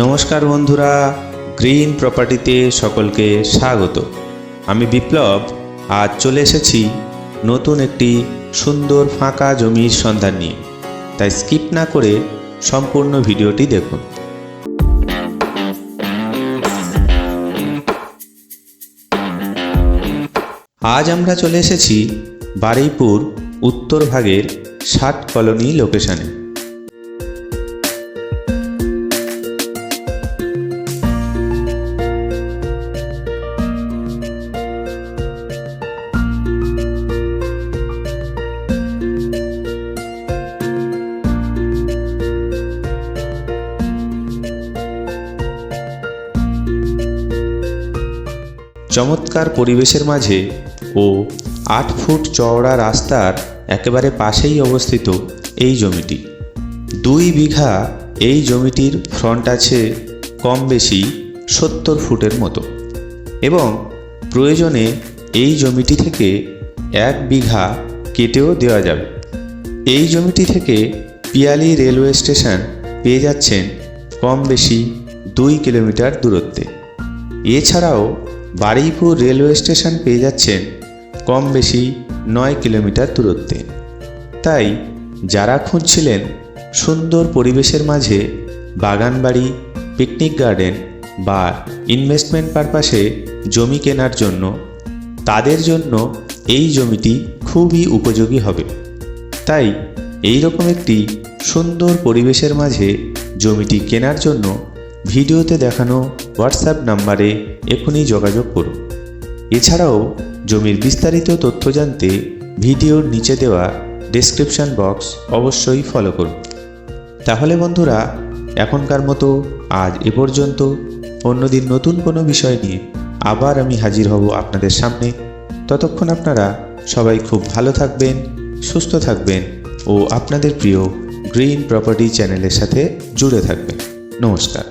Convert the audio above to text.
নমস্কার বন্ধুরা, গ্রিন প্রপার্টিতে সকলকে স্বাগত। আমি বিপ্লব। আজ চলে এসেছি নতুন একটি সুন্দর ফাঁকা জমির সন্ধান নিয়ে, তাই স্কিপ না করে সম্পূর্ণ ভিডিওটি দেখুন। আজ আমরা চলে এসেছি বারুইপুর উত্তর ভাগের 60 কলোনি লোকেশনে। চমৎকার পরিবেশের মাঝে ও 8 ফুট চওড়া রাস্তার একেবারে পাশেই অবস্থিত এই জমিটি। 2 বিঘা এই জমিটির ফ্রন্ট আছে কম বেশি 70 ফুটের মতো, এবং প্রয়োজনে এই জমিটি থেকে 1 বিঘা কেটেও দেওয়া যাবে। এই জমিটি থেকে পিয়ালি রেলওয়ে স্টেশন পেয়ে যাচ্ছেন কম বেশি 2 কিলোমিটার দূরত্বে। এছাড়াও বারুইপুর রেলওয়ে স্টেশন পেয়ে যাচ্ছেন কম বেশি 9 কিলোমিটার দূরত্বে। তাই যারা খুঁজছিলেন সুন্দর পরিবেশের মাঝে বাগান বাড়ি, পিকনিক গার্ডেন বা ইনভেস্টমেন্ট পারপাসে জমি কেনার জন্য, তাদের জন্য এই জমিটি খুবই উপযোগী হবে। তাই এই রকম একটি সুন্দর পরিবেশের মাঝে জমিটি কেনার জন্য ভিডিওতে দেখানো হোয়াটসঅ্যাপ নাম্বারে এখনই যোগাযোগ করুন। এছাড়াও জমির বিস্তারিত তথ্য জানতে ভিডিওর নিচে দেওয়া ডেসক্রিপশন বক্স অবশ্যই ফলো করুন। তাহলে বন্ধুরা, এখনকার মতো আজ এ পর্যন্ত। অন্যদিন নতুন কোনো বিষয় নিয়ে আবার আমি হাজির হব আপনাদের সামনে। ততক্ষণ আপনারা সবাই খুব ভালো থাকবেন, সুস্থ থাকবেন ও আপনাদের প্রিয় গ্রিন প্রপার্টি চ্যানেলের সাথে জুড়ে থাকবেন। নমস্কার।